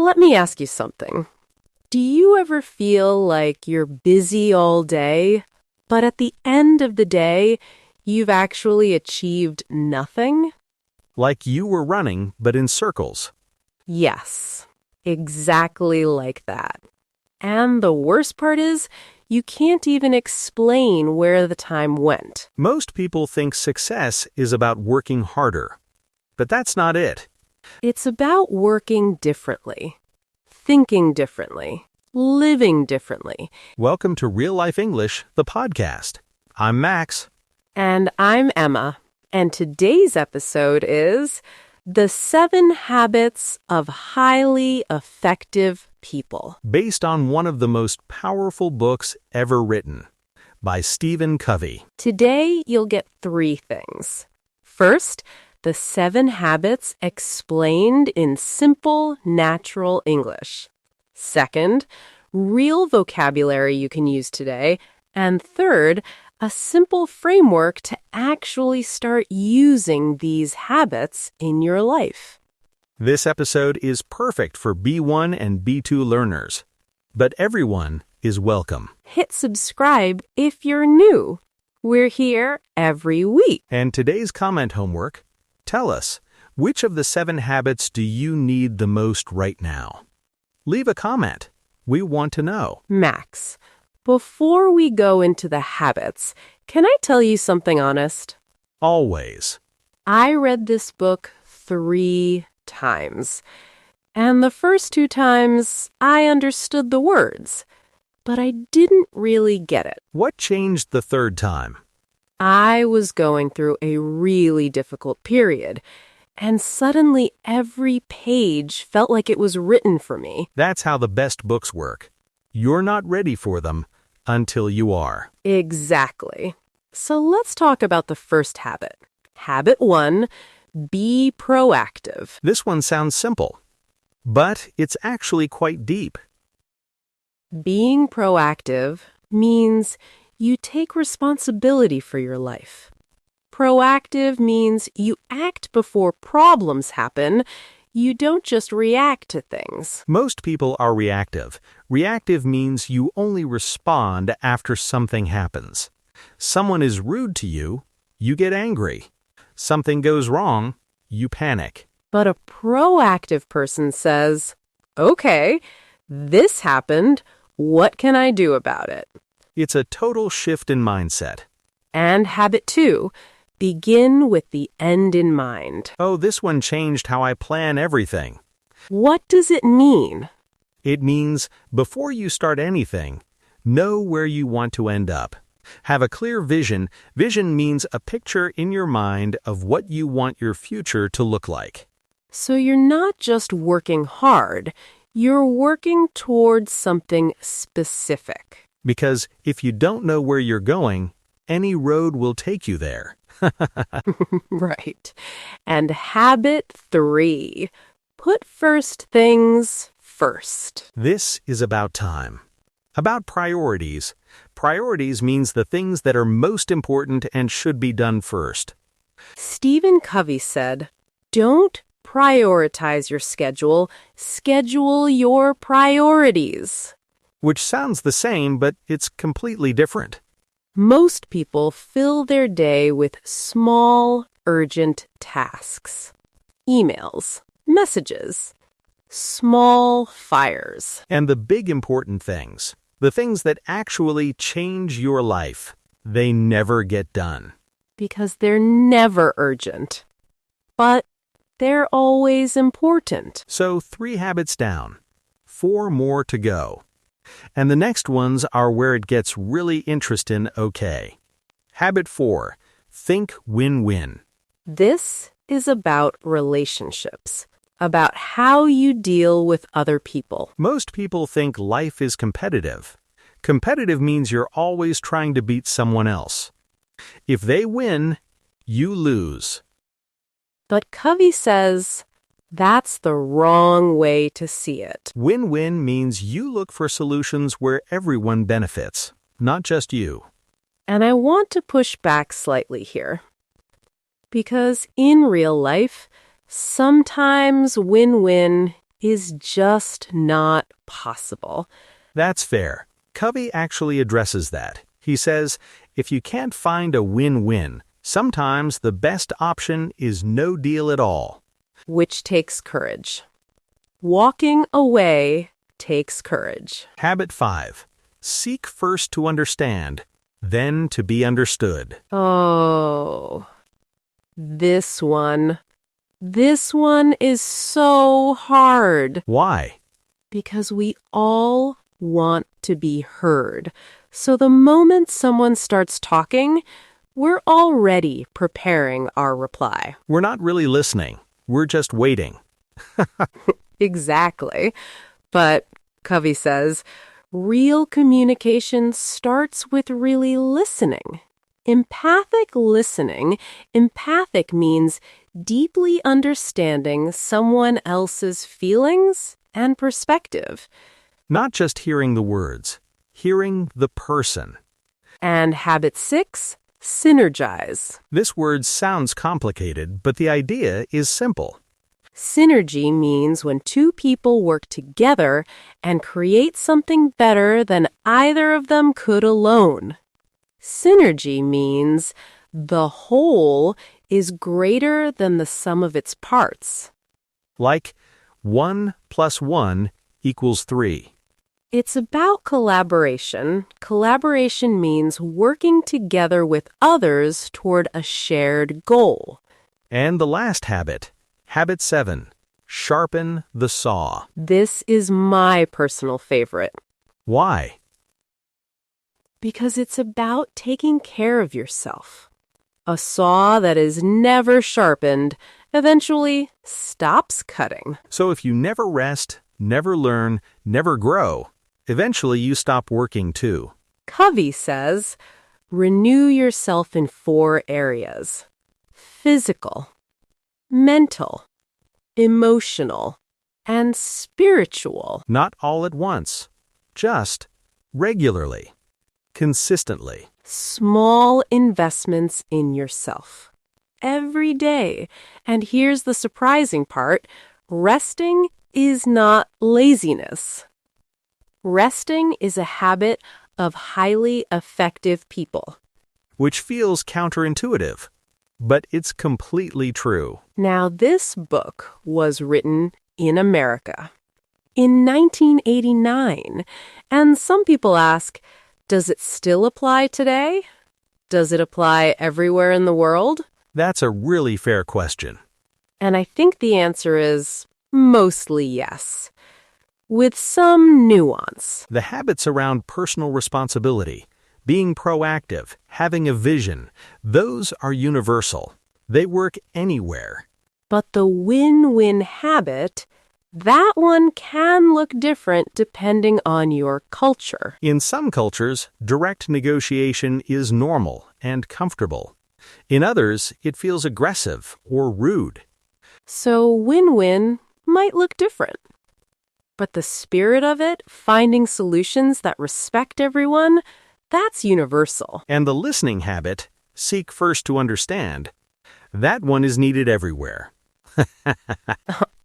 Let me ask you something. Do you ever feel like you're busy all day, but at the end of the day, you've actually achieved nothing? Like you were running, but in circles. Yes, exactly like that. And the worst part is, you can't even explain where the time went. Most people think success is about working harder. But that's not it. It's about working differently, thinking differently, living differently. Welcome to Real Life English, the podcast. I'm Max. And I'm Emma. And today's episode is The 7 Habits of Highly Effective People. Based on one of the most powerful books ever written, by Stephen Covey. Today, you'll get 3 things. First, the 7 habits explained in simple, natural English. Second, real vocabulary you can use today. And third, a simple framework to actually start using these habits in your life. This episode is perfect for B1 and B2 learners, but everyone is welcome. Hit subscribe if you're new. We're here every week. And today's comment homework, tell us, which of the 7 habits do you need the most right now? Leave a comment. We want to know. Max, before we go into the habits, can I tell you something honest? Always. I read this book 3 times. And the first 2 times, I understood the words, but I didn't really get it. What changed the 3rd time? I was going through a really difficult period, and suddenly every page felt like it was written for me. That's how the best books work. You're not ready for them until you are. Exactly. So let's talk about the first habit. Habit 1, be proactive. This one sounds simple, but it's actually quite deep. Being proactive means you take responsibility for your life. Proactive means you act before problems happen. You don't just react to things. Most people are reactive. Reactive means you only respond after something happens. Someone is rude to you, you get angry. Something goes wrong, you panic. But a proactive person says, okay, this happened. What can I do about it? It's a total shift in mindset. And habit 2, begin with the end in mind. Oh, this one changed how I plan everything. What does it mean? It means before you start anything, know where you want to end up. Have a clear vision. Vision means a picture in your mind of what you want your future to look like. So you're not just working hard, you're working towards something specific. Because if you don't know where you're going, any road will take you there. Right. And habit 3, put first things first. This is about time. About priorities. Priorities means the things that are most important and should be done first. Stephen Covey said, don't prioritize your schedule, schedule your priorities. Which sounds the same, but it's completely different. Most people fill their day with small, urgent tasks. Emails, messages, small fires. And the big important things, the things that actually change your life, they never get done. Because they're never urgent. But they're always important. So 3 habits down, 4 more to go. And the next ones are where it gets really interesting, okay. Habit 4, think win-win. This is about relationships, about how you deal with other people. Most people think life is competitive. Competitive means you're always trying to beat someone else. If they win, you lose. But Covey says that's the wrong way to see it. Win-win means you look for solutions where everyone benefits, not just you. And I want to push back slightly here. Because in real life, sometimes win-win is just not possible. That's fair. Covey actually addresses that. He says, if you can't find a win-win, sometimes the best option is no deal at all. Which takes courage. Walking away takes courage. Habit 5. Seek first to understand, then to be understood. Oh, this one. This one is so hard. Why? Because we all want to be heard. So the moment someone starts talking, we're already preparing our reply. We're not really listening. We're just waiting. Exactly. But, Covey says, real communication starts with really listening. Empathic listening. Empathic means deeply understanding someone else's feelings and perspective. Not just hearing the words, hearing the person. And habit 6, synergize. This word sounds complicated, but the idea is simple. Synergy means when two people work together and create something better than either of them could alone. Synergy means the whole is greater than the sum of its parts. Like 1 + 1 = 3. It's about collaboration. Collaboration means working together with others toward a shared goal. And the last habit, habit 7, sharpen the saw. This is my personal favorite Why? because it's about taking care of yourself. A saw that is never sharpened eventually stops cutting. So if you never rest, never learn, never grow, eventually you stop working too. Covey says, renew yourself in 4 areas: physical, mental, emotional, and spiritual. Not all at once, just regularly, consistently. Small investments in yourself. Every day. And here's the surprising part. Resting is not laziness. Resting is a habit of highly effective people. Which feels counterintuitive, but it's completely true. Now, this book was written in America in 1989, and some people ask, does it still apply today? Does it apply everywhere in the world? That's a really fair question. And I think the answer is mostly yes, with some nuance. The habits around personal responsibility, being proactive, having a vision, those are universal. They work anywhere. But the win-win habit, that one can look different depending on your culture. In some cultures, direct negotiation is normal and comfortable. In others, it feels aggressive or rude. So win-win might look different. But the spirit of it, finding solutions that respect everyone, that's universal. And the listening habit, seek first to understand, that one is needed everywhere.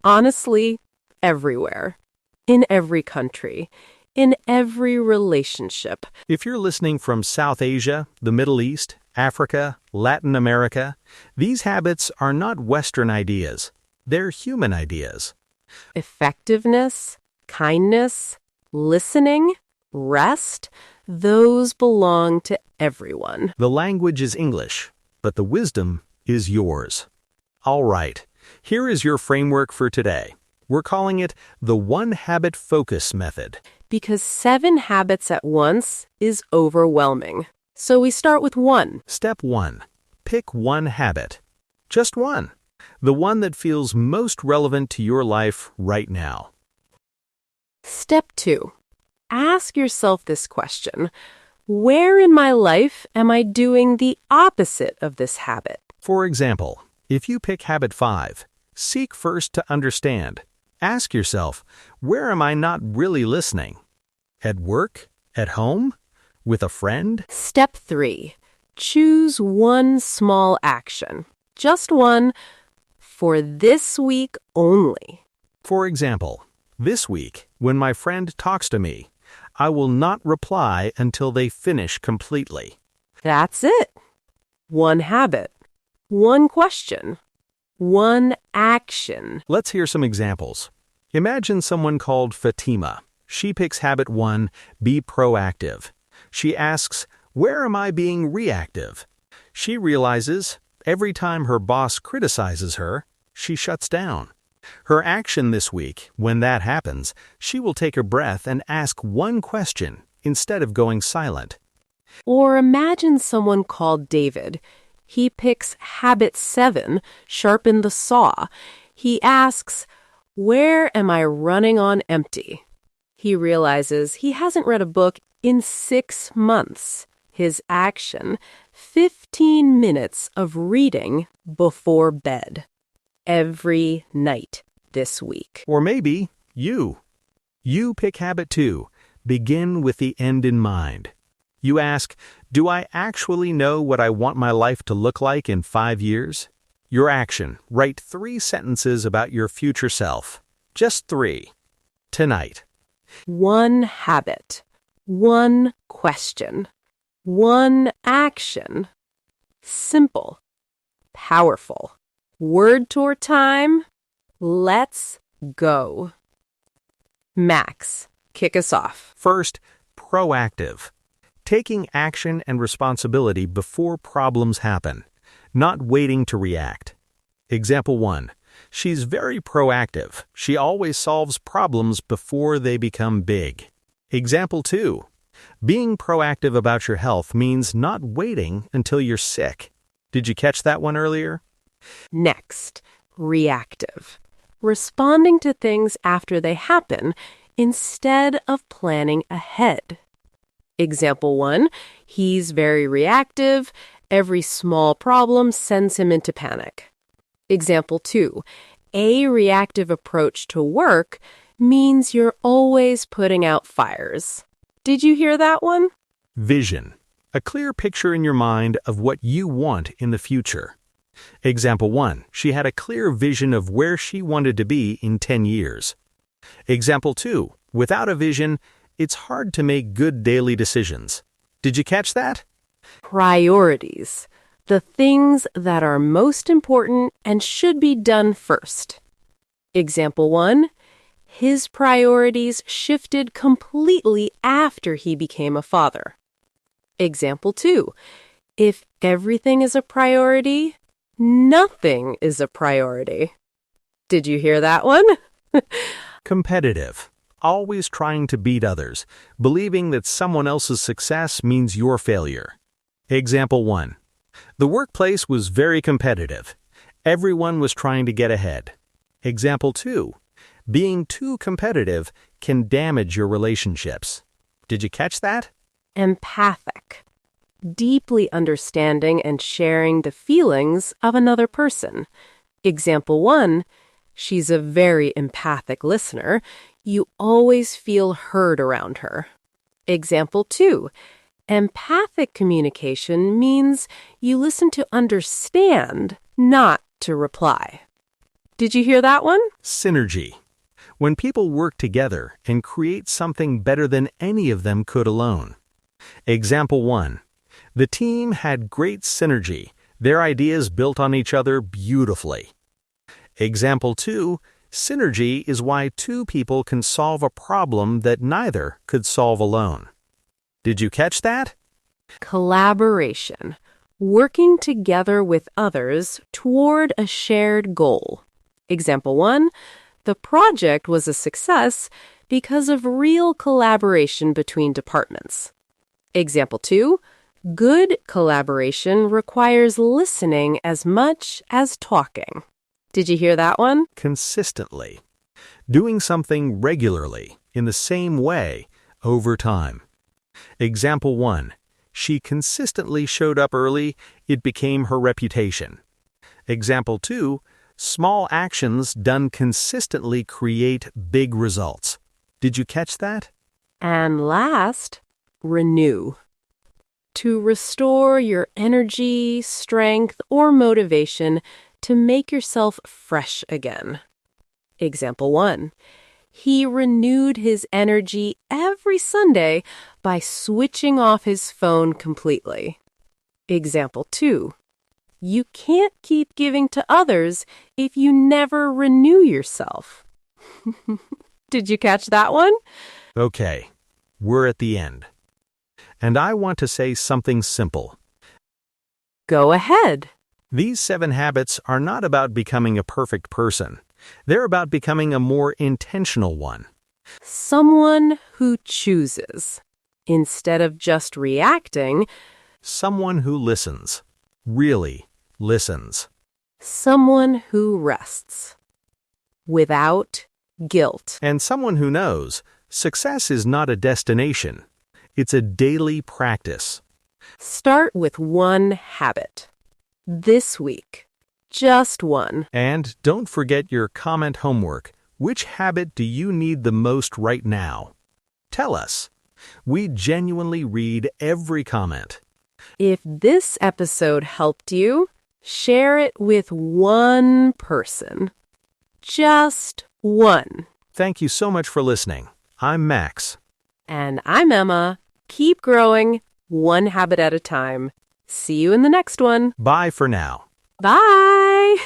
Honestly, everywhere. In every country. In every relationship. If you're listening from South Asia, the Middle East, Africa, Latin America, these habits are not Western ideas. They're human ideas. Effectiveness, kindness, listening, rest, those belong to everyone. The language is English, but the wisdom is yours. All right, here is your framework for today. We're calling it the One Habit Focus Method. Because 7 habits at once is overwhelming. So we start with 1. Step 1. Pick one habit. Just one. The one that feels most relevant to your life right now. Step 2. Ask yourself this question. Where in my life am I doing the opposite of this habit? For example, if you pick habit 5, seek first to understand. Ask yourself, where am I not really listening? At work? At home? With a friend? Step 3. Choose one small action. Just one for this week only. For example, this week, when my friend talks to me, I will not reply until they finish completely. That's it. One habit, one question, one action. Let's hear some examples. Imagine someone called Fatima. She picks habit 1, be proactive. She asks, where am I being reactive? She realizes every time her boss criticizes her, she shuts down. Her action this week, when that happens, she will take a breath and ask one question instead of going silent. Or imagine someone called David. He picks habit 7, sharpen the saw. He asks, where am I running on empty? He realizes he hasn't read a book in 6 months. His action, 15 minutes of reading before bed. Every night this week. Or maybe you. You pick habit 2, begin with the end in mind. You ask, do I actually know what I want my life to look like in 5 years? Your action, write 3 sentences about your future self. Just 3. Tonight. One habit, one question, one action. Simple, powerful. Word tour time. Let's go. Max, kick us off. First, proactive. Taking action and responsibility before problems happen, not waiting to react. Example 1. She's very proactive. She always solves problems before they become big. Example 2. Being proactive about your health means not waiting until you're sick. Did you catch that one earlier? Next, reactive. Responding to things after they happen instead of planning ahead. Example 1, he's very reactive. Every small problem sends him into panic. Example 2, a reactive approach to work means you're always putting out fires. Did you hear that one? Vision. A clear picture in your mind of what you want in the future. Example 1, she had a clear vision of where she wanted to be in 10 years. Example 2, without a vision, it's hard to make good daily decisions. Did you catch that? Priorities. The things that are most important and should be done first. Example 1, his priorities shifted completely after he became a father. Example 2, if everything is a priority, nothing is a priority. Did you hear that one? Competitive. Always trying to beat others, believing that someone else's success means your failure. Example 1. The workplace was very competitive. Everyone was trying to get ahead. Example 2. Being too competitive can damage your relationships. Did you catch that? Empathic. Deeply understanding and sharing the feelings of another person. Example 1. She's a very empathic listener. You always feel heard around her. Example 2. Empathic communication means you listen to understand, not to reply. Did you hear that one? Synergy. When people work together and create something better than any of them could alone. Example 1. The team had great synergy. Their ideas built on each other beautifully. Example 2. Synergy is why 2 people can solve a problem that neither could solve alone. Did you catch that? Collaboration. Working together with others toward a shared goal. Example 1. The project was a success because of real collaboration between departments. Example 2. Good collaboration requires listening as much as talking. Did you hear that one? Consistently. Doing something regularly, in the same way, over time. Example 1. She consistently showed up early, it became her reputation. Example 2. Small actions done consistently create big results. Did you catch that? And last, renew. To restore your energy, strength, or motivation to make yourself fresh again. Example 1. He renewed his energy every Sunday by switching off his phone completely. Example 2. You can't keep giving to others if you never renew yourself. Did you catch that one? Okay, we're at the end. And I want to say something simple. Go ahead. These 7 habits are not about becoming a perfect person. They're about becoming a more intentional one. Someone who chooses. Instead of just reacting, Someone who listens. Really listens. someone who rests. Without guilt. And someone who knows success is not a destination. It's a daily practice. Start with one habit. This week. Just one. And don't forget your comment homework. Which habit do you need the most right now? Tell us. We genuinely read every comment. If this episode helped you, share it with one person. Just one. Thank you so much for listening. I'm Max. And I'm Emma. Keep growing, one habit at a time. See you in the next one. Bye for now. Bye!